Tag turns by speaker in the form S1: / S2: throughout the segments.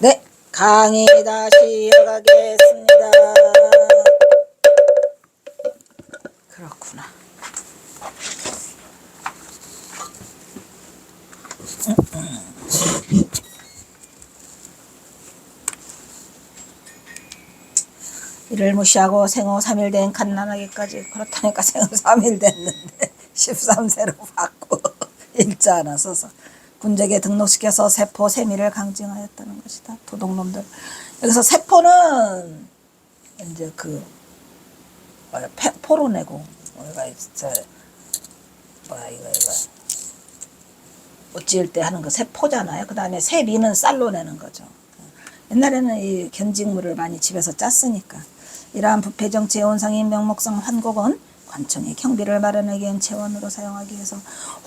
S1: 네, 강의 다시 이어가겠습니다. 그렇구나. 이를 무시하고 생후 3일 된 갓난아기까지, 그렇다니까 생후 3일 됐는데 13세로 받고 일자 하나 써서 군적에 등록시켜서 세포 세미를 강증하였다는 것이다. 도둑놈들. 여기서 세포는 이제 그 포로 내고 우리가 이거 옷 지을 때 하는 거 세포잖아요. 그 다음에 세미는 쌀로 내는 거죠. 옛날에는 이 견직물을 많이 집에서 짰으니까. 이러한 부패정치의 원상인 명목상 환곡은 관청의 경비를 마련하기 위한 재원으로 사용하기 위해서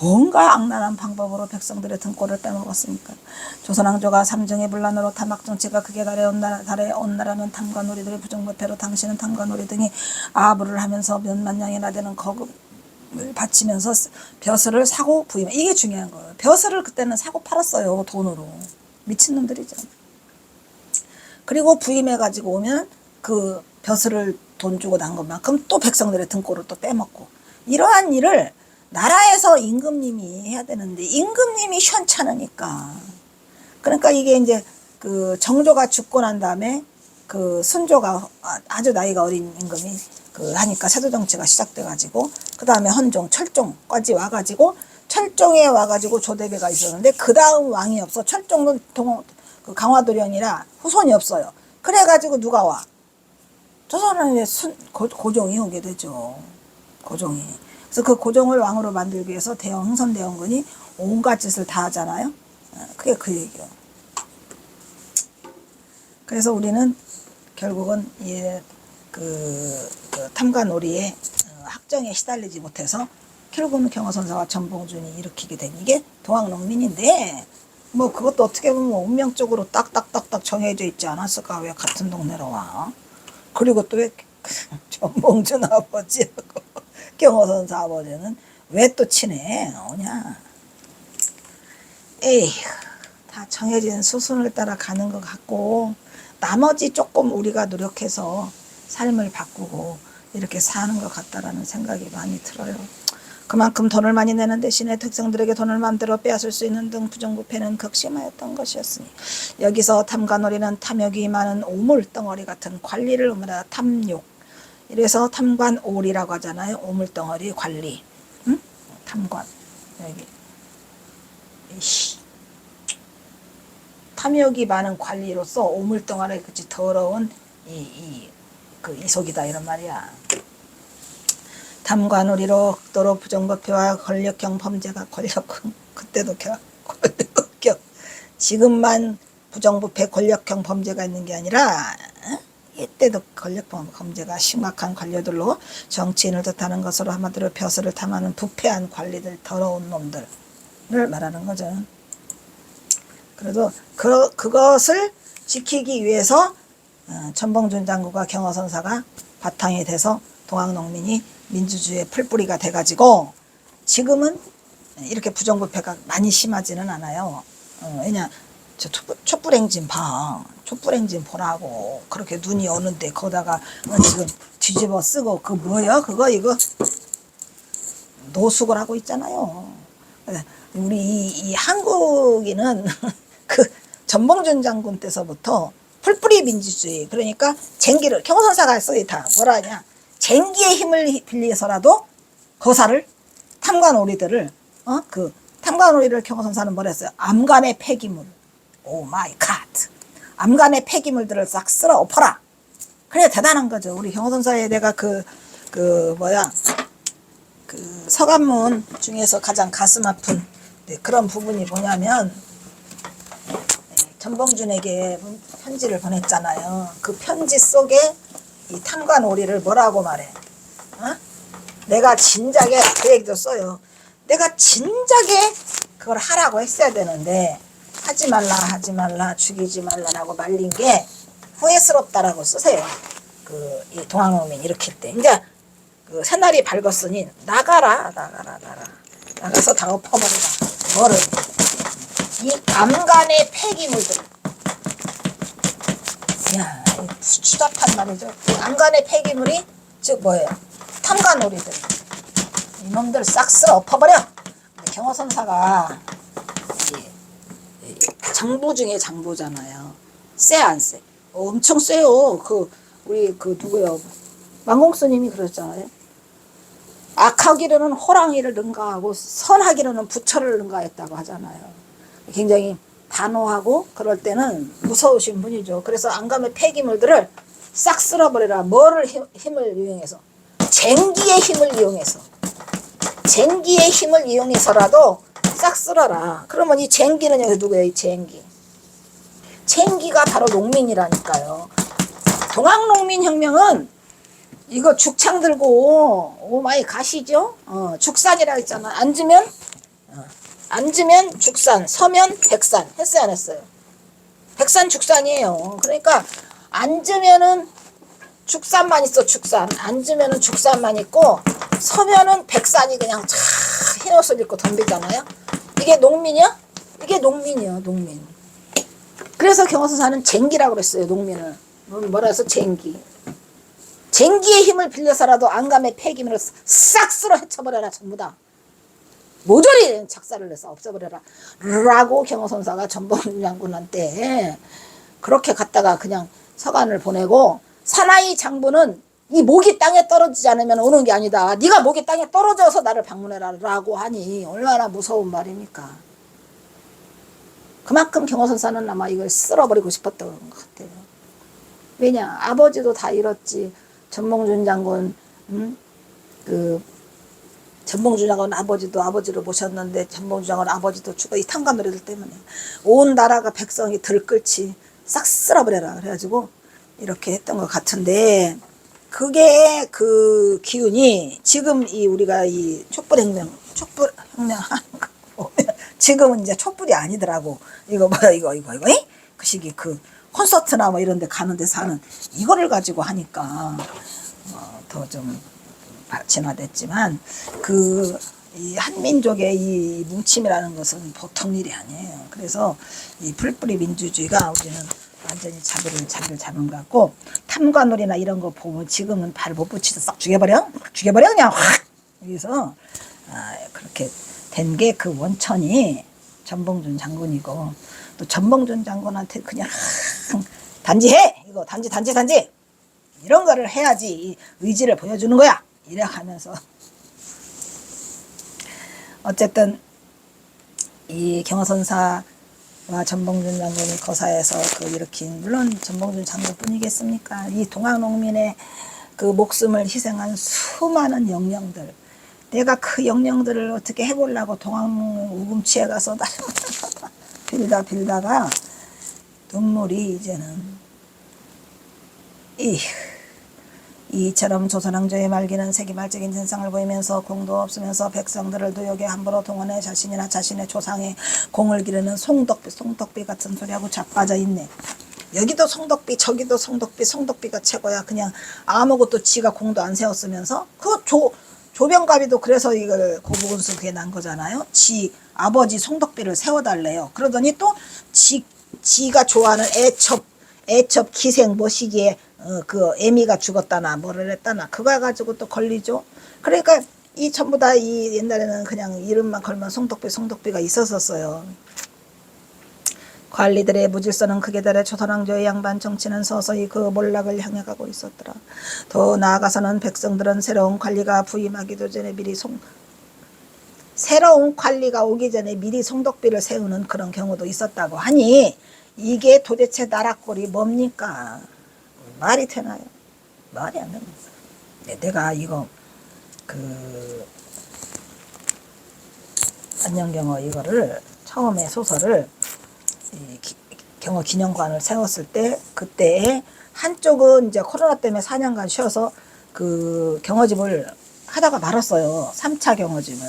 S1: 온갖 악랄한 방법으로 백성들의 등골을 빼먹었으니까. 조선왕조가 삼정의 분란으로 타막정치가 극에 달해온 나라는 탐관오리들의 부정부패로 당신은 탐관오리 등이 아부를 하면서 몇만냥이나 되는 거금을 바치면서 벼슬을 사고 부임. 이게 중요한 거예요. 벼슬을 그때는 사고 팔았어요. 돈으로. 미친놈들이죠. 그리고 부임해가지고 오면 그 벼슬을 돈 주고 난 것만큼 또 백성들의 등골을 또 빼먹고. 이러한 일을 나라에서 임금님이 해야 되는데 임금님이 시원찮으니까. 그러니까 이게 이제 그 정조가 죽고 난 다음에 그 순조가 아주 나이가 어린 임금이 그 하니까 세조정치가 시작돼가지고 그 다음에 헌종, 철종까지 와가지고 철종에 와가지고 조대배가 있었는데 그 다음 왕이 없어. 철종은 그 강화도령이라 후손이 없어요. 그래가지고 누가 와? 조선은 이제 고종이 오게 되죠. 고종이. 그래서 그 고종을 왕으로 만들기 위해서 흥선대원군이 온갖 짓을 다 하잖아요. 그게 그 얘기예요. 그래서 우리는 결국은 그 탐관오리의 학정에 시달리지 못해서 결국은 경허선사와 전봉준이 일으키게 된 이게 동학농민인데 뭐 그것도 어떻게 보면 운명적으로 딱딱딱딱 정해져 있지 않았을까? 왜 같은 동네로 와? 그리고 또 왜 전봉준 아버지하고 경허선사 아버지는 왜 또 친해 오냐? 에이, 다 정해진 수순을 따라 가는 것 같고 나머지 조금 우리가 노력해서 삶을 바꾸고 이렇게 사는 것 같다라는 생각이 많이 들어요. 그만큼 돈을 많이 내는 대신에 백성들에게 돈을 마음대로 빼앗을 수 있는 등 부정부패는 극심하였던 것이었으니 여기서 탐관오리는 탐욕이 많은 오물덩어리 같은 관리를 의미하다. 탐욕. 이래서 탐관오리라고 하잖아요. 오물덩어리 관리. 응? 탐관. 여기. 탐욕이 많은 관리로서 오물덩어리 그치 더러운 이 속이다 이런 말이야. 탐관오리로 극도로 부정부패와 권력형 범죄가 그때도 권력형 지금만 부정부패 권력형 범죄가 있는 게 아니라 이때도 권력형 범죄가 심각한 관료들로 정치인을 뜻하는 것으로 한마디로 벼슬을 탐하는 부패한 관리들 더러운 놈들을 말하는 거죠. 그래도 그것을 지키기 위해서 전봉준 장군과 경허선사가 바탕이 돼서 동학농민이 민주주의의 풀뿌리가 돼가지고 지금은 이렇게 부정부패가 많이 심하지는 않아요. 왜냐 저 촛불행진 봐. 촛불행진 보라고 그렇게 눈이 오는데 거다가 지금 뒤집어 쓰고 그 뭐야 그거 이거 노숙을 하고 있잖아요. 우리 이 한국인은 그 전봉준 장군 때서부터 풀뿌리 민주주의 그러니까 쟁기를 경호선사가 쓰이다 뭐라 하냐 쟁기의 힘을 빌려서라도 거사를 탐관오리들을 그 탐관오리를 경호선사는 뭐라 했어요? 암간의 폐기물. 오 마이 갓. 암간의 폐기물들을 싹 쓸어 엎어라. 그래 대단한 거죠. 우리 경호선사에 내가 그 서간문 중에서 가장 가슴 아픈 그런 부분이 뭐냐면 전봉준에게 편지를 보냈잖아요. 그 편지 속에 이 탐관오리를 뭐라고 말해? 내가 진작에 그 얘기도 써요. 내가 진작에 그걸 하라고 했어야 되는데 하지 말라 죽이지 말라라고 말린 게 후회스럽다라고 쓰세요. 이 동학농민 일으킬 때 이제 그 새날이 밝았으니 나가서 다 엎어버리라. 뭐를 이 암간의 폐기물들 야, 추잡한 말이죠. 안간의 폐기물이 즉 뭐예요? 탐관오리들. 이놈들 싹 쓸어 엎어버려. 경호선사가 장부 중에 장부잖아요. 쎄 안 쎄? 엄청 쎄요. 우리 누구요? 만공스님이 그랬잖아요. 악하기로는 호랑이를 능가하고 선하기로는 부처를 능가했다고 하잖아요. 굉장히 단호하고 그럴 때는 무서우신 분이죠. 그래서 안감의 폐기물들을 싹 쓸어버려라. 뭐를 힘을 이용해서? 쟁기의 힘을 이용해서. 쟁기의 힘을 이용해서라도 싹 쓸어라. 그러면 이 쟁기는 여기 누구예요? 이 쟁기. 쟁기가 바로 농민이라니까요. 동학농민혁명은 이거 죽창 들고 오마이 가시죠? 죽산이라고 했잖아. 앉으면 죽산, 서면 백산. 했어요, 안 했어요? 백산 죽산이에요. 그러니까 앉으면은 죽산만 있어, 죽산. 앉으면은 죽산만 있고 서면은 백산이 그냥 쫙 흰옷을 입고 덤비잖아요. 이게 농민이야? 이게 농민이야, 농민. 그래서 경호선사는 쟁기라고 그랬어요, 농민을. 뭐라 해서 쟁기. 쟁기의 힘을 빌려서라도 안감의 폐기물을 싹 쓸어 헤쳐버려라, 전부 다. 모조리 작사를 해서 없애버려라. 라고 경호선사가 전봉준 장군한테 그렇게 갔다가 그냥 서간을 보내고, 사나이 장군은 이 목이 땅에 떨어지지 않으면 오는 게 아니다. 네가 목이 땅에 떨어져서 나를 방문해라. 라고 하니 얼마나 무서운 말입니까. 그만큼 경호선사는 아마 이걸 쓸어버리고 싶었던 것 같아요. 왜냐, 아버지도 다 잃었지. 전봉준 장군, 전봉준 장군 아버지를 모셨는데 전봉준 장군 아버지도 죽어. 이 탕감노래들 때문에 온 나라가 백성이 들끓지. 싹 쓸어버려라. 그래가지고 이렇게 했던 것 같은데, 그게 그 기운이 지금 우리가 이 촛불혁명 지금은 이제 촛불이 아니더라고. 이거 뭐야, 이거 그 시기 콘서트나 뭐 이런 데 가는 데서 하는 이거를 가지고 하니까 더 좀 진화됐지만, 이 한민족의 이 뭉침이라는 것은 보통 일이 아니에요. 그래서 이 풀뿌리 민주주의가 우리는 완전히 자리를 잡은 것 같고, 탐관오리나 이런 거 보면 지금은 발 못 붙이서 싹 죽여버려 그냥 확. 그래서 그렇게 된 게 그 원천이 전봉준 장군이고, 또 전봉준 장군한테 그냥 단지해, 이거 단지 이런 거를 해야지 의지를 보여주는 거야, 이래 하면서 어쨌든 이 경호선사와 전봉준 장군이 거사에서 일으킨, 물론 전봉준 장군뿐이겠습니까? 이 동학농민의 그 목숨을 희생한 수많은 영령들, 내가 그 영령들을 어떻게 해보려고 동학농민 우금치에 가서 빌다가 눈물이 이제는 이처럼 조선왕조의 말기는 세기말적인 진상을 보이면서 공도 없으면서 백성들을 도역에 함부로 동원해 자신이나 자신의 조상의 공을 기르는 송덕비 같은 소리하고 자빠져 있네. 여기도 송덕비, 저기도 송덕비가 최고야. 그냥 아무것도 지가 공도 안 세웠으면서. 조병갑이도 그래서 이걸 고부군수 그게 난 거잖아요. 지 아버지 송덕비를 세워달래요. 그러더니 또 지가 좋아하는 애첩 기생 뭐시기에 애미가 죽었다나 뭐를 했다나 그거 가지고 또 걸리죠. 그러니까 이 전부 다 이 옛날에는 그냥 이름만 걸면 송덕비가 있었었어요. 관리들의 무질서는 극에 달해 조선왕조의 양반 정치는 서서히 그 몰락을 향해 가고 있었더라. 더 나아가서는 백성들은 새로운 관리가 부임하기도 전에 새로운 관리가 오기 전에 미리 송덕비를 세우는 그런 경우도 있었다고 하니, 이게 도대체 나라꼴이 뭡니까? 말이 되나요? 말이 안 됩니다. 내가 이거 안녕경어 이거를 처음에 소설을 경어 기념관을 세웠을 때, 그때 한쪽은 이제 코로나 때문에 4년간 쉬어서 그 경어집을 하다가 말았어요. 3차 경어집을.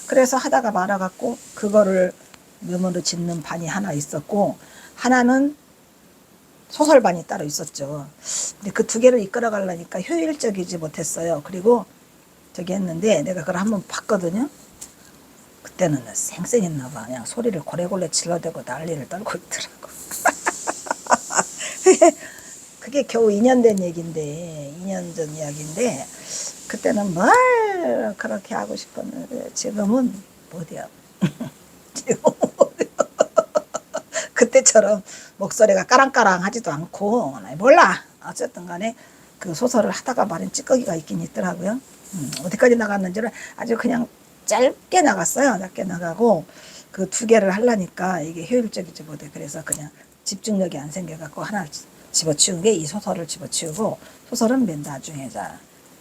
S1: 그래서 하다가 말아갖고 그거를 묘문으로 짓는 반이 하나 있었고, 하나는 소설반이 따로 있었죠. 근데 그 두 개를 이끌어 가려니까 효율적이지 못했어요. 그리고 저기 했는데 내가 그걸 한번 봤거든요. 그때는 쌩쌩했나 봐. 그냥 소리를 고래고래 질러대고 난리를 떨고 있더라고. 그게 겨우 2년 된 얘기인데, 2년 전 이야기인데, 그때는 뭘 그렇게 하고 싶었는데, 지금은 못해요. 지금 못해요. 그때처럼 목소리가 까랑까랑 하지도 않고, 몰라. 어쨌든 간에 그 소설을 하다가 말인 찌꺼기가 있긴 있더라고요. 어디까지 나갔는지를 아주 그냥 짧게 나갔어요. 짧게 나가고, 그 2개를 하려니까 이게 효율적이지 못해. 그래서 그냥 집중력이 안 생겨갖고 하나 집어치운 게 이 소설을 집어치우고, 소설은 맨 나중에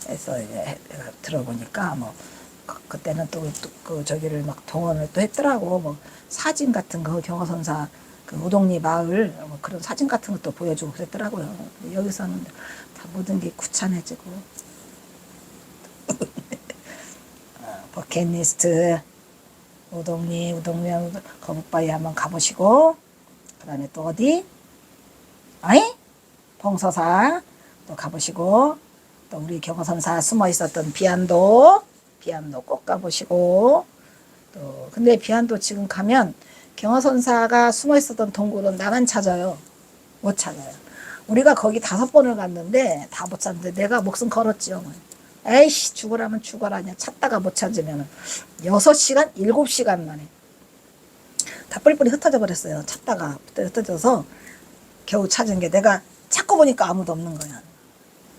S1: 해서 이제 내가 들어보니까 뭐 그때는 또 그 저기를 막 동원을 또 했더라고. 뭐 사진 같은 거 경허선사 그 우동리 마을 뭐 그런 사진 같은 것도 보여주고 그랬더라고요. 여기서는 다 모든 게 구찬해지고 버킷리스트 우동리 거북바위 한번 가보시고, 그 다음에 또 어디? 아이? 봉서사 또 가보시고, 또 우리 경허선사 숨어 있었던 비안도 꼭 가보시고, 또 근데 비안도 지금 가면 경허선사가 숨어 있었던 동굴은 나만 찾아요. 못 찾아요. 우리가 거기 5번을 갔는데 다 못 찾는데 내가 목숨 걸었지요. 에이씨 죽으라면 죽어라냐. 찾다가 못 찾으면 6시간 7시간 만에 다 뿔뿔이 흩어져 버렸어요. 찾다가 흩어져서 겨우 찾은 게, 내가 찾고 보니까 아무도 없는 거야.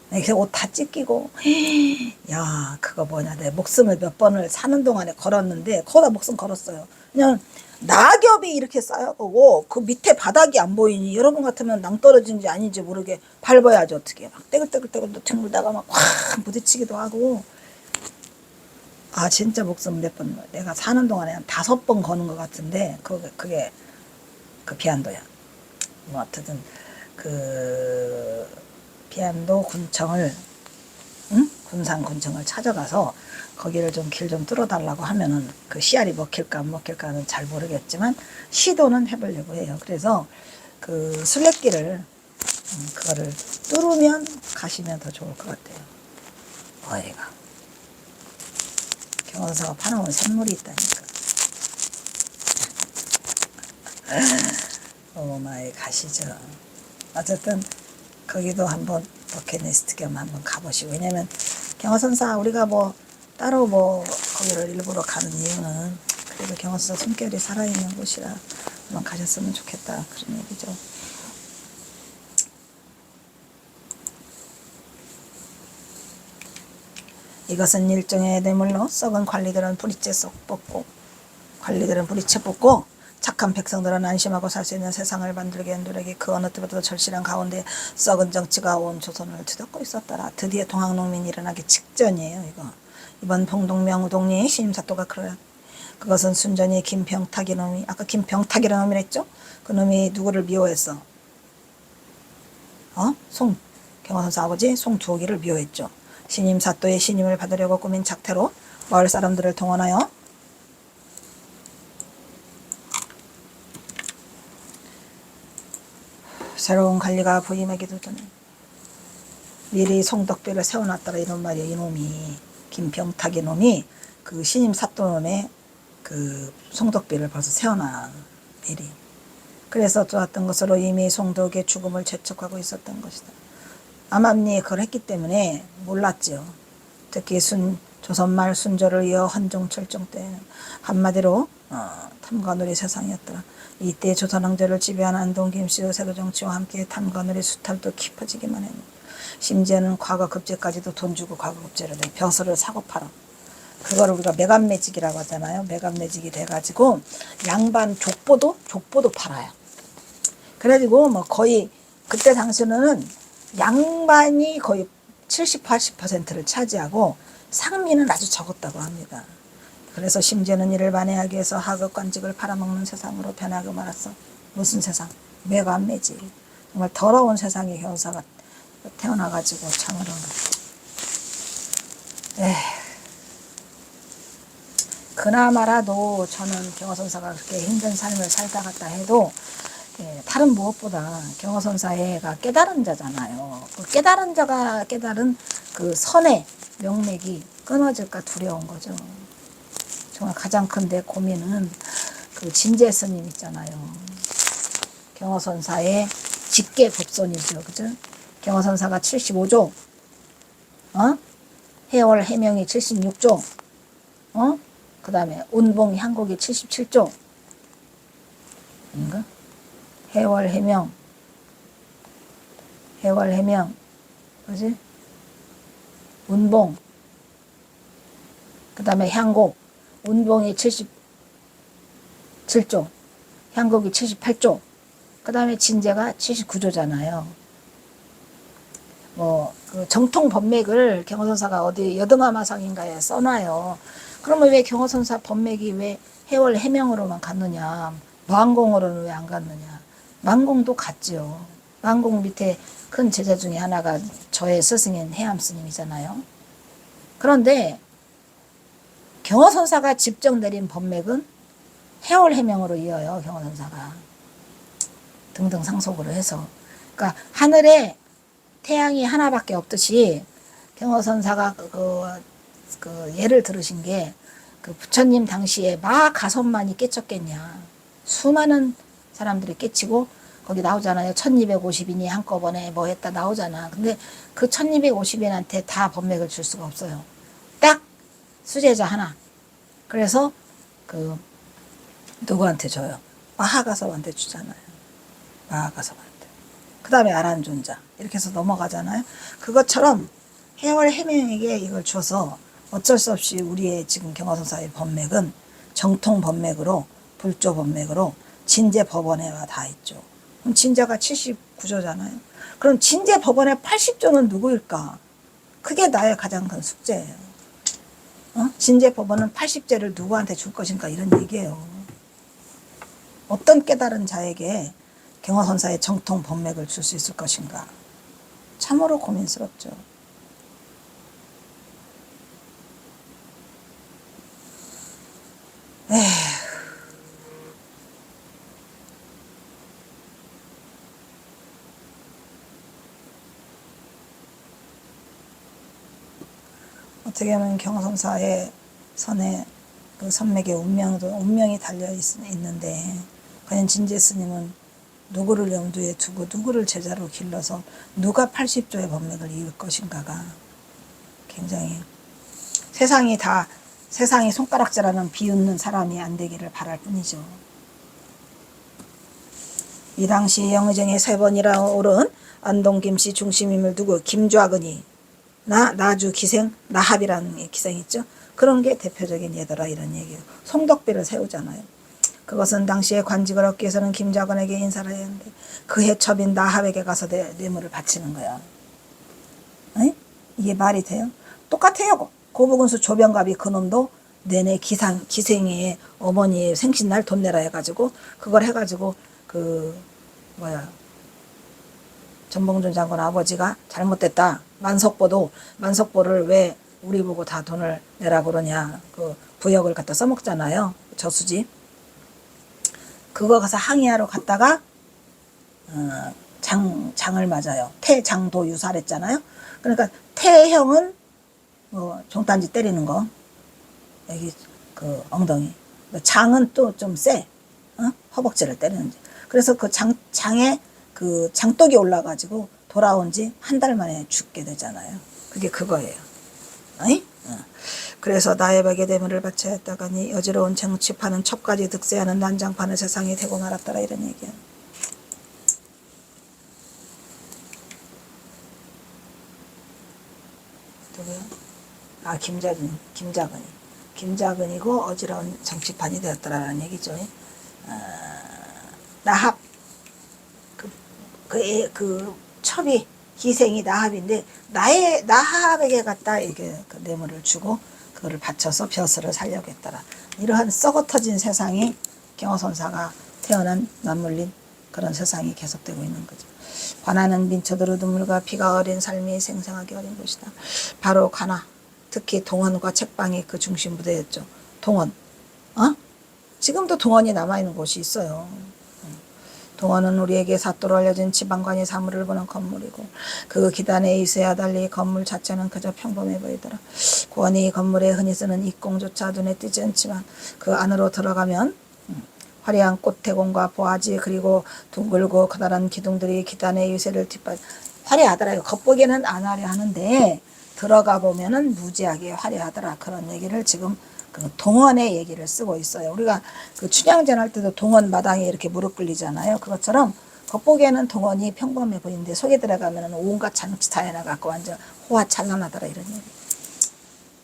S1: 그래서 옷 다 찢기고, 야 그거 뭐냐, 내 목숨을 몇 번을 사는 동안에 걸었는데 거기다 목숨 걸었어요. 그냥 낙엽이 이렇게 쌓여가고 그 밑에 바닥이 안 보이니 여러분 같으면 낭떠러진지 아닌지 모르게 밟아야지. 어떻게 막 떼글떼글떼글 튕글다가 막 확 부딪히기도 하고, 아 진짜 목숨 몇 번, 내가 사는 동안에 한 5번 거는 것 같은데 그게 그 비안도야. 뭐 어쨌든 그 비안도 군청을, 군산군청을 찾아가서 거기를 좀 길 좀 뚫어달라고 하면은 그 씨알이 먹힐까 안 먹힐까는 잘 모르겠지만 시도는 해보려고 해요. 그래서 그 순례길을 그거를 뚫으면 가시면 더 좋을 것 같아요. 어이가 경원사가 파놓은 샘물이 있다니까. 오마이 가시죠. 어쨌든 거기도 한번 버킷리스트 겸 한번 가보시고, 왜냐면 경허선사 우리가 뭐 따로 뭐 거기를 일부러 가는 이유는 그래도 경허선사 숨결이 살아있는 곳이라 한번 가셨으면 좋겠다 그런 얘기죠. 이것은 일종의 뇌물로 썩은 관리들은 뿌리째 뽑고 착한 백성들은 안심하고 살 수 있는 세상을 만들게 한 노력이 그 어느 때보다도 절실한 가운데 썩은 정치가 온 조선을 뒤덮고 있었더라. 드디어 동학농민이 일어나기 직전이에요. 이번 봉동명 우동리 신임사또가 그래요. 그것은 순전히 김병탁이 놈이, 아까 김병탁이라는 놈이 했죠? 그 놈이 누구를 미워했어? 경허선사 아버지 송두옥이를 미워했죠. 신임사또의 신임을 받으려고 꾸민 작태로 마을 사람들을 동원하여 새로운 관리가 부임하기도 전에 미리 송덕비를 세워놨더라. 이런 말이에요. 이놈이 김병탁이 놈이 그 신임 사또놈의 그 송덕비를 벌써 세워놔 미리. 그래서 좋았던 것으로 이미 송덕의 죽음을 재촉하고 있었던 것이다. 암암리에 그걸 했기 때문에 몰랐죠. 특히 조선말 순조를 이어 헌종철종 때는 한마디로 탐관오리 세상이었더라. 이때 조선왕조를 지배한 안동 김씨의 세도 정치와 함께 탐관오리 수탈도 깊어지기만 했다. 심지어는 과거 급제까지도 돈 주고 과거 급제를 내 벼슬을 사고 팔아. 그걸 우리가 매감매직이라고 하잖아요. 매감매직이 돼가지고 양반 족보도 팔아요. 그래가지고 뭐 거의 그때 당시에는 양반이 거의 70, 80%를 차지하고 상민은 아주 적었다고 합니다. 그래서 심지어는 이를 만회하기 위해서 하급관직을 팔아먹는 세상으로 변하고 말았어. 무슨 세상? 매감매직. 정말 더러운 세상에 경사가 태어나가지고 참으로. 그나마라도 저는 경허선사가 그렇게 힘든 삶을 살다 갔다 해도 다른 무엇보다 경허선사가 깨달은 자잖아요. 그 깨달은 자가 깨달은 그 선의 명맥이 끊어질까 두려운 거죠. 정말 가장 큰 내 고민은 그 진제 스님 있잖아요. 경허선사의 직계 법손이죠. 그죠? 경허선사가 75조, 해월 해명이 76조, 그 다음에 운봉 향곡이 77조, 인가? 해월 해명, 그지? 운봉, 그 다음에 향곡, 운봉이 77조, 향곡이 78조, 그 다음에 진제가 79조잖아요. 그 정통 법맥을 경허선사가 어디 여등하마상인가에 써놔요. 그러면 왜 경허선사 법맥이 왜 해월 해명으로만 갔느냐, 만공으로는 왜 안 갔느냐. 만공도 갔죠. 만공 밑에 큰 제자 중에 하나가 저의 스승인 해암 스님이잖아요. 그런데 경허선사가 직접 내린 법맥은 해월 해명으로 이어요. 경허선사가 등등 상속으로 해서. 그러니까 하늘에 태양이 하나밖에 없듯이 경허선사가 그 예를 들으신 게 그 부처님 당시에 마 가섭만이 깨쳤겠냐. 수많은 사람들이 깨치고 거기 나오잖아요. 1250인이 한꺼번에 뭐 했다 나오잖아. 근데 그 1250인한테 다 법맥을 줄 수가 없어요. 딱 수제자 하나. 그래서 그 누구한테 줘요? 마하가섭한테 주잖아요. 마하가섭한테. 그 다음에 아란존자. 이렇게 해서 넘어가잖아요. 그것처럼 해월 해명에게 이걸 줘서 어쩔 수 없이 우리의 지금 경허선사의 법맥은 정통 법맥으로 불조 법맥으로 진제 법원에와 다 있죠. 그럼 진제가 79조잖아요. 그럼 진제 법원의 80조는 누구일까? 그게 나의 가장 큰 숙제예요. 진제 법원은 80제를 누구한테 줄 것인가 이런 얘기예요. 어떤 깨달은 자에게 경허선사의 정통 법맥을 줄 수 있을 것인가. 참으로 고민스럽죠. 에휴. 어떻게 하면 경허선사의 선에 그 선맥의 운명이 달려 있는데 과연 진제 스님은 누구를 염두에 두고 누구를 제자로 길러서 누가 80조의 법맥을 이을 것인가가 굉장히 세상이 손가락질하는 비웃는 사람이 안 되기를 바랄 뿐이죠. 이 당시 영의정의 3번이라 오른 안동김씨 중심임을 두고 김좌근이 나주 기생 나합이라는 기생이 있죠. 그런 게 대표적인 예더라 이런 얘기예요. 송덕비를 세우잖아요. 그것은 당시에 관직을 얻기 위해서는 김좌근에게 인사를 해야 하는데 그해 첩인 나합에게 가서 뇌물을 바치는 거야. 에이? 이게 말이 돼요? 똑같아요. 고부군수 조병갑이 그놈도 내내 기생의 어머니의 생신날 돈 내라 해가지고 그걸 해가지고 전봉준 장군 아버지가 잘못됐다. 만석보를 왜 우리 보고 다 돈을 내라 그러냐. 그 부역을 갖다 써먹잖아요. 저수지. 그거 가서 항의하러 갔다가 장을 맞아요. 태장도 유사했잖아요. 그러니까 태형은 종단지 때리는 거. 여기 그 엉덩이. 장은 또 좀 세. 허벅지를 때리는지. 그래서 그 장에 그 장독이 올라가지고 돌아온 지 한 달 만에 죽게 되잖아요. 그게 그거예요. 그래서 나의 백의 대물을 바쳐야 했다가니 여지러운 정치판은 첩까지 득세하는 난장판을 세상에 대고 말았더라 이런 얘기야. 누구야? 김자근이고 어지러운 정치판이 되었더라라는 얘기죠. 나합 그 첩이 기생이 나합인데 나합에게 갖다 이게 그 뇌물을 주고 그거를 바쳐서 벼슬을 살려고 했더라. 이러한 썩어터진 세상이 경허선사가 태어난 맞물린 그런 세상이 계속되고 있는 거죠. 관하는 민초들의 눈물과 피가 어린 삶이 생생하게 어린 것이다. 바로 관하, 특히 동원과 책방이 그 중심 부대였죠. 동원, 지금도 동원이 남아있는 곳이 있어요. 동원은 우리에게 사또로 알려진 지방관이 사물을 보는 건물이고 그 기단에 이새와 달리 건물 자체는 그저 평범해 보이더라. 고원이 건물에 흔히 쓰는 입공조차 눈에 띄지 않지만 그 안으로 들어가면 화려한 꽃 대공과 보아지 그리고 둥글고 커다란 기둥들이 기단의 유세를 뒷받 화려하더라. 이거 겉보기에는 안 화려하는데 들어가 보면은 무지하게 화려하더라. 그런 얘기를 지금 그 동원의 얘기를 쓰고 있어요. 우리가 그 춘향전 할 때도 동원 마당에 이렇게 무릎 꿇리잖아요. 그것처럼 겉보기에는 동원이 평범해 보이는데 속에 들어가면은 온갖 잔치 다 해놔갖고 완전 호화찬란하더라 이런 얘기.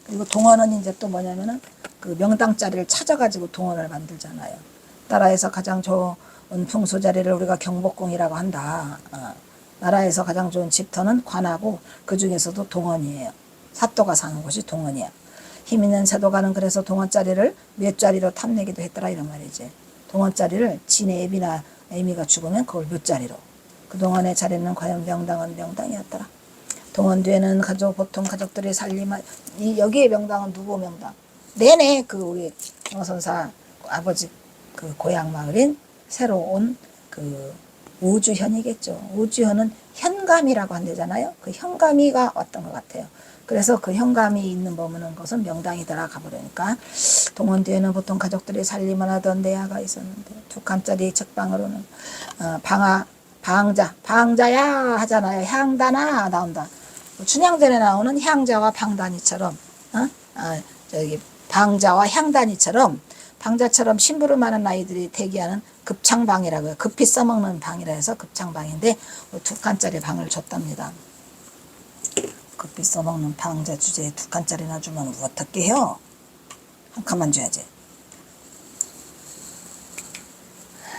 S1: 그리고 동원은 이제 또 뭐냐면은 그 명당자리를 찾아가지고 동원을 만들잖아요. 나라에서 가장 좋은 풍수자리를 우리가 경복궁이라고 한다. 나라에서 가장 좋은 집터는 관하고 그 중에서도 동원이에요. 사또가 사는 곳이 동원이야. 힘 있는 세도가는 그래서 동원자리를 몇 자리로 탐내기도 했더라 이런 말이지. 동원자리를 진의 애비나 애미가 죽으면 그걸 몇 자리로. 그동안의 자리는 과연 명당은 명당이었더라. 동원 뒤에는 보통 가족들이 살림한 여기에 명당은 누구 명당? 내내 그 우리 정선사 아버지 그 고향 마을인 새로 온 그 우주현이겠죠. 우주현은 현감이라고 한대잖아요. 그 현감이가 왔던 것 같아요. 그래서 그 현감이 있는 머무는 것은 명당이더라 가버리니까 동원 뒤에는 보통 가족들이 살림을 하던 내야가 있었는데 두 칸짜리 책방으로는 방자야 하잖아요. 향단아 나온다. 춘향전에 나오는 향자와 방단이처럼 저기 방자와 향단이처럼 방자처럼 심부름 많은 아이들이 대기하는 급창방이라고요. 급히 써먹는 방이라 해서 급창방인데 두 칸짜리 방을 줬답니다. 급히 써먹는 방자 주제에 두 칸짜리나 주면 어떻게 해요? 한 칸만 줘야지.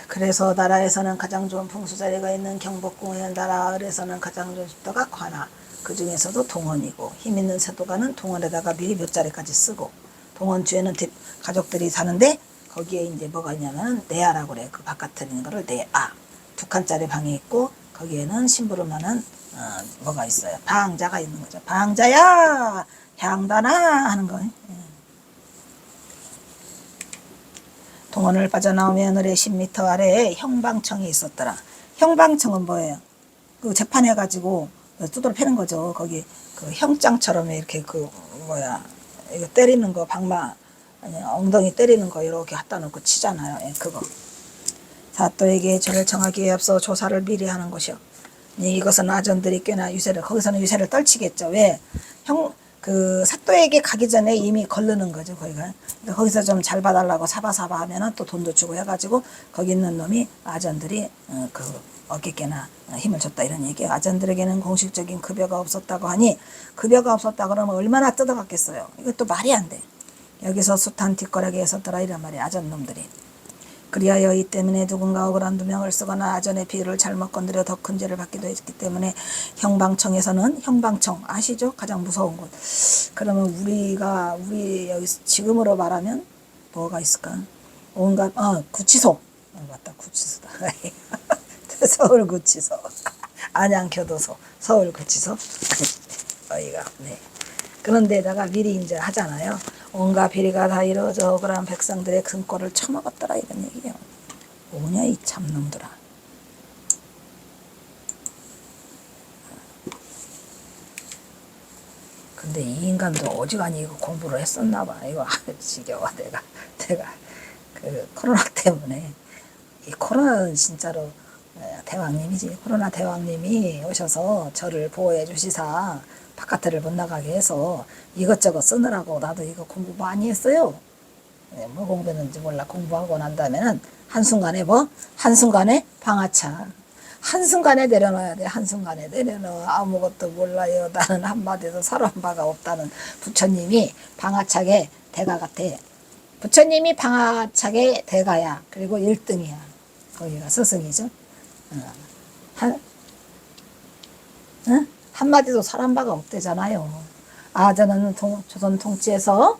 S1: 그래서 나라에서는 가장 좋은 풍수자리가 있는 경복궁에 나라을에서는 가장 좋은 집터가 관하. 그 중에서도 동원이고 힘 있는 세도가는 동원에다가 미리 몇 자리까지 쓰고 동원 주에는 가족들이 사는데 거기에 이제 뭐가 있냐면 내야라고 그래. 그 바깥에 있는 거를 내야. 두 칸짜리 방이 있고 거기에는 심부름하는 뭐가 있어요. 방자가 있는 거죠. 방자야 향단아 하는 거. 동원을 빠져나오면 하늘의 10m 아래에 형방청이 있었더라. 형방청은 뭐예요? 그 재판해가지고 두드러 패는 거죠. 거기 그 형장처럼 이렇게 그 뭐야 이거 때리는 거 방마 아니 엉덩이 때리는 거 이렇게 갖다 놓고 치잖아요. 예, 그거. 사또에게 죄를 정하기에 앞서 조사를 미리 하는 것이요. 이것은 아전들이 꽤나 거기서는 유세를 떨치겠죠. 왜? 그 사또에게 가기 전에 이미 걸르는 거죠. 거기서 좀 잘 봐달라고 사바사바 하면은 또 돈도 주고 해가지고 거기 있는 놈이 아전들이 그 어깨께나 힘을 줬다 이런 얘기예요. 아전들에게는 공식적인 급여가 없었다고 하니 급여가 없었다 그러면 얼마나 뜯어갔겠어요. 이것도 말이 안 돼. 여기서 숱한 뒷거래가 있었더라 이란 말이에요. 아전 놈들이. 그리하여 이 때문에 누군가 억울한 누명을 쓰거나 아전의 비위를 잘못 건드려 더 큰 죄를 받기도 했기 때문에 형방청에서는 형방청 아시죠? 가장 무서운 곳. 그러면 우리 여기 지금으로 말하면 뭐가 있을까? 온갖 구치소. 맞다 구치소다. 서울구치소. 안양교도소. 서울구치소. 어이가 없네. 그런 데다가 미리 이제 하잖아요. 온갖 비리가 다 이루어져 억울한 백성들의 등골을 쳐먹었더라 이런 얘기예요. 뭐냐 이 참놈들아. 근데 이 인간도 어지간히 이거 공부를 했었나 봐. 이거 지겨워 내가 그 코로나 때문에 이 코로나는 진짜로 대왕님이지. 코로나 대왕님이 오셔서 저를 보호해 주시사 바깥을 못 나가게 해서 이것저것 쓰느라고 나도 이거 공부 많이 했어요. 뭐 공부했는지 몰라. 공부하고 난 다음에는 한순간에 방아차. 한순간에 내려놔야 돼. 한순간에 내려놔. 아무것도 몰라요. 나는 한마디도 살아본 바가 없다는 부처님이 방아차게 대가 같아. 부처님이 방아차게 대가야. 그리고 1등이야. 거기가 스승이죠. 한마디도 살아본 바가 없대잖아요. 저는 조선 통치에서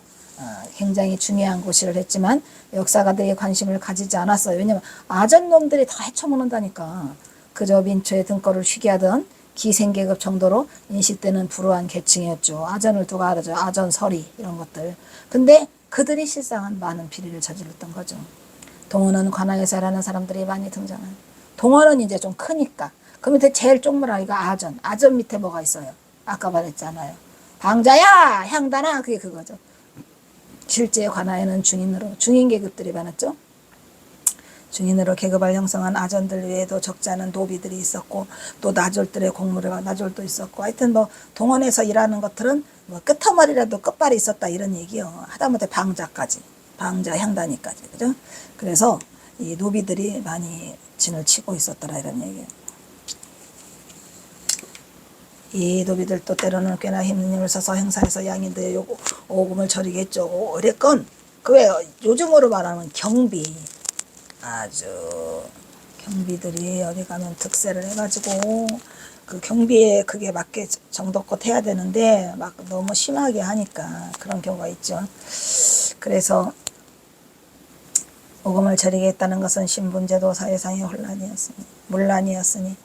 S1: 굉장히 중요한 고시를 했지만 역사가들이 관심을 가지지 않았어요. 왜냐면 아전놈들이 다 헤쳐먹는다니까. 그저 민초의 등골을 휘게 하던 기생계급 정도로 인식되는 불우한 계층이었죠. 아전을 두고 알아죠. 아전, 서리 이런 것들. 근데 그들이 실상은 많은 비리를 저질렀던 거죠. 동원은 관하에서 일하는 사람들이 많이 등장해요. 동원은 이제 좀 크니까. 그 밑에 제일 쪽무라기가 아전. 아전 밑에 뭐가 있어요? 아까 말했잖아요. 방자야! 향단아! 그게 그거죠. 실제 관하에는 중인으로 중인 계급들이 많았죠. 중인으로 계급을 형성한 아전들 외에도 적지 않은 노비들이 있었고 또 나졸들의 공무료가 나졸도 있었고 하여튼 뭐 동원에서 일하는 것들은 뭐 끝머리라도 끝발이 있었다 이런 얘기요. 하다못해 방자까지 방자 향단이까지 그죠? 그래서 이 노비들이 많이 진을 치고 있었더라 이런 얘기예요. 이 노비들도 때로는 꽤나 힘든 힘을 써서 행사에서 양인들의 오금을 저리겠죠. 어쨌건 그 왜 요즘으로 말하면 경비 아주 경비들이 어디 가면 득세를 해가지고 그 경비에 그게 맞게 정도껏 해야 되는데 막 너무 심하게 하니까 그런 경우가 있죠. 그래서 오금을 저리게 했다는 것은 신분제도 사회상의 문란이었으니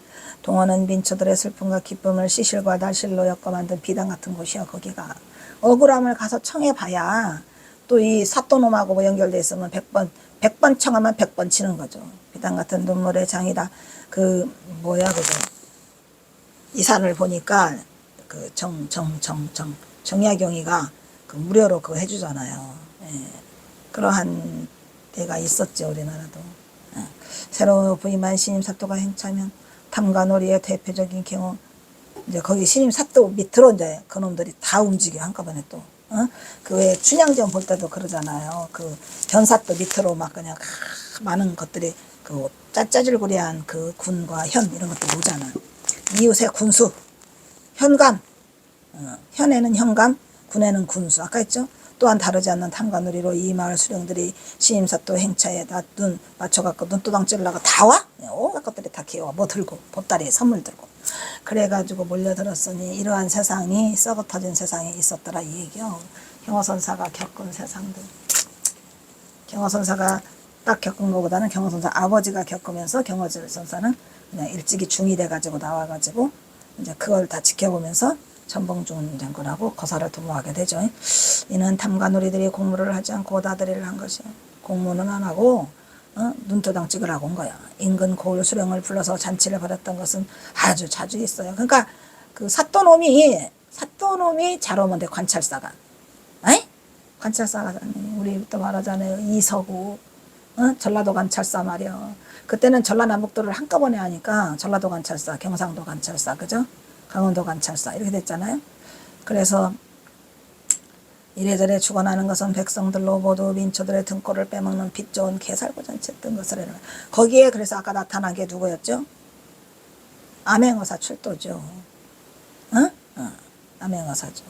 S1: 동원은 민초들의 슬픔과 기쁨을 시실과 날실로 엮어 만든 비단 같은 곳이야. 거기가 억울함을 가서 청해봐야 또 이 사또놈하고 뭐 연결돼 있으면 100번 청하면 100번 치는 거죠. 비단 같은 눈물의 장이다. 그 뭐야 그죠? 이산을 보니까 그 정약용이가 그 무료로 그거 해주잖아요. 예. 그러한 때가 있었죠 우리나라도. 예. 새로 부임한 신임 사또가 행차면 탐관오리의 대표적인 경우 이제 거기 신임 사또 밑으로 이제 그놈들이 다 움직여 한꺼번에 또. 그 왜 춘향전 볼 때도 그러잖아요. 그 변사또 밑으로 막 그냥 많은 것들이 그 짜짜질구리한 그 군과 현 이런 것도 오잖아요. 이웃의 군수, 현감, 현에는 현감, 군에는 군수. 아까 했죠? 또한 다르지 않는 탐관오리로 이 마을 수령들이 신임사또 행차에 다 눈 맞춰갖고 눈도장 찔러가 다 와? 온갖 것들이 다 기어와. 뭐 들고 보따리에 선물 들고. 그래가지고 몰려들었으니 이러한 세상이 썩어 터진 세상이 있었더라 이 얘기요. 경호선사가 겪은 세상들. 경호선사가 딱 겪은 것보다는 경호선사 아버지가 겪으면서 경호선사는 그냥 일찍이 중이 돼가지고 나와가지고 이제 그걸 다 지켜보면서 천봉준 장군하고 거사를 도모하게 되죠. 이는 탐관오리들이 공무를 하지 않고 다들이를 한 것이야. 공무는 안 하고 눈도장 찍으라고 온 거야. 인근 고을 수령을 불러서 잔치를 벌였던 것은 아주 자주 있어요. 그러니까 그 사또놈이 잘 오면 돼. 관찰사가. 에이? 관찰사가 우리 또 말하잖아요. 이서구 전라도 관찰사 말이야. 그때는 전라남북도를 한꺼번에 하니까 전라도 관찰사, 경상도 관찰사, 그죠? 강원도 관찰사 이렇게 됐잖아요. 그래서 이래저래 죽어나는 것은 백성들로 모두 민초들의 등골을 빼먹는 빛 좋은 개살구잔치 뜬 것을 해라. 거기에 그래서 아까 나타난 게 누구였죠? 암행어사 출도죠. 암행어사죠.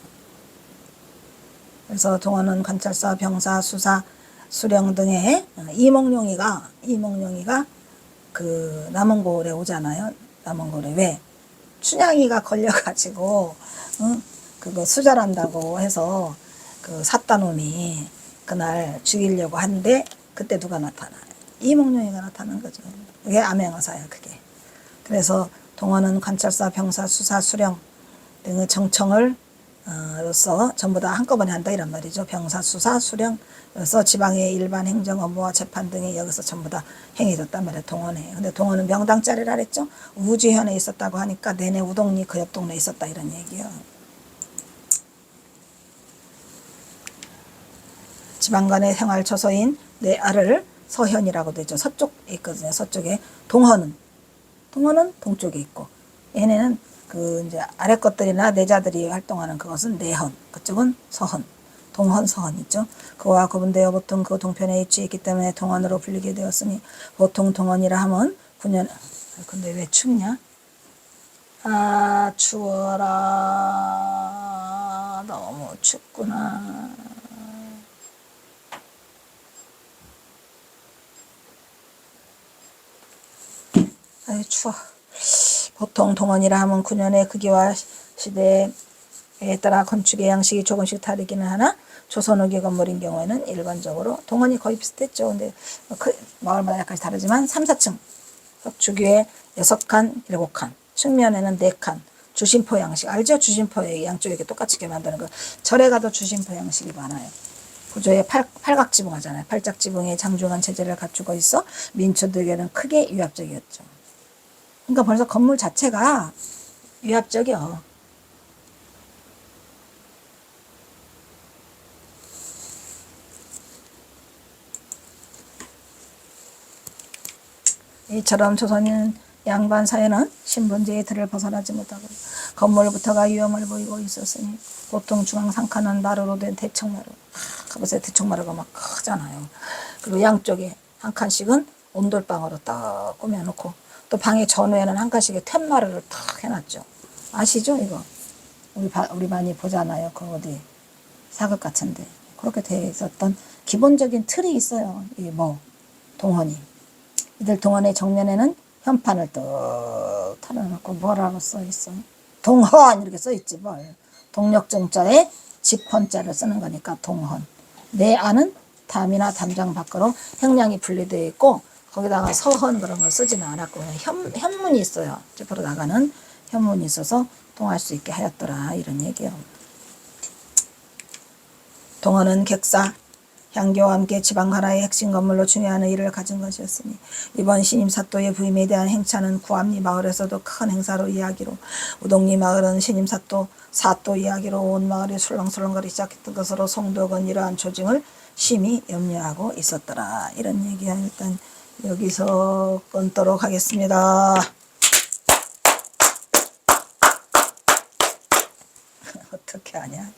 S1: 그래서 동원은 관찰사, 병사, 수사, 수령 등의 이몽룡이가 그 남원고을에 오잖아요. 남원고을에 왜? 춘향이가 걸려가지고 그거 수절한다고 해서 그 사따놈이 그날 죽이려고 하는데 그때 누가 나타나요? 이몽룡이가 나타난 거죠. 그게 암행어사야 그게. 그래서 동원은 관찰사, 병사, 수사, 수령 등의 정청을 로서 전부 다 한꺼번에 한다 이란 말이죠. 병사, 수사, 수령 그래서 지방의 일반 행정 업무와 재판 등이 여기서 전부 다 행해졌단 말이에요. 동원에. 근데 동원은 명당짜리라 그랬죠. 우주현에 있었다고 하니까 내내 우동리 그 옆 동네에 있었다 이런 얘기예요. 지방간의 생활 처소인 내 알을 서현이라고 되죠. 서쪽에 있거든요. 서쪽에 동헌은 동쪽에 있고 얘네는 그 이제 아래 것들이나 내자들이 활동하는 그것은 내헌, 그쪽은 서헌, 동헌, 서헌 있죠. 그와 구분되어 보통 그 동편에 위치했기 때문에 동헌으로 불리게 되었으니 보통 동헌이라 하면 9년. 근데 왜 춥냐? 아 추워라. 너무 춥구나. 아유 추워. 보통 동원이라 하면 9년의 크기와 시대에 따라 건축의 양식이 조금씩 다르기는 하나 조선 후기 건물인 경우에는 일반적으로 동원이 거의 비슷했죠. 근데 마을마다 약간씩 다르지만 3, 4층 주교에 6칸, 7칸 측면에는 4칸 주심포 양식 알죠? 주심포에 양쪽에 이렇게 똑같이 이렇게 만드는 거. 절에 가도 주심포 양식이 많아요. 구조에 팔각지붕 하잖아요. 팔짝지붕의 장중한 체제를 갖추고 있어 민초들에게는 크게 위압적이었죠. 그러니까 벌써 건물 자체가 위압적이요. 이처럼 조선인 양반 사회는 신분제의 틀을 벗어나지 못하고 건물부터가 위험을 보이고 있었으니 보통 중앙 상칸은 나루로 된 대청마루, 가보세요. 대청마루가 막 크잖아요. 그리고 양쪽에 한 칸씩은 온돌방으로 딱 꾸며놓고 또 방의 전후에는 한 칸씩의 툇마루를 탁 해놨죠. 아시죠 이거? 우리 많이 보잖아요. 그 어디 사극 같은데 그렇게 되어 있었던 기본적인 틀이 있어요. 이 뭐 동헌이 이들 동헌의 정면에는 현판을 뚝 털어놓고 뭐라고 써 있어? 동헌 이렇게 써 있지 뭘. 동력정자에 집헌자를 쓰는 거니까 동헌. 내 안은 담이나 담장 밖으로 형량이 분리되어 있고 거기다가 서헌 그런 거 쓰지는 않았고 현문이 있어요. 집으로 나가는 현문이 있어서 통할 수 있게 하였더라 이런 얘기예요. 동헌은 객사 향교와 함께 지방 하나의 핵심 건물로 중요한 의의를 가진 것이었으니 이번 신임 사또의 부임에 대한 행차는 구암리 마을에서도 큰 행사로 이야기로 우동리 마을은 신임 사또 이야기로 온 마을이 술렁술렁거리기 시작했던 것으로 송덕은 이러한 조짐을 심히 염려하고 있었더라 이런 얘기야. 일단 여기서 끊도록 하겠습니다. 어떻게 하냐.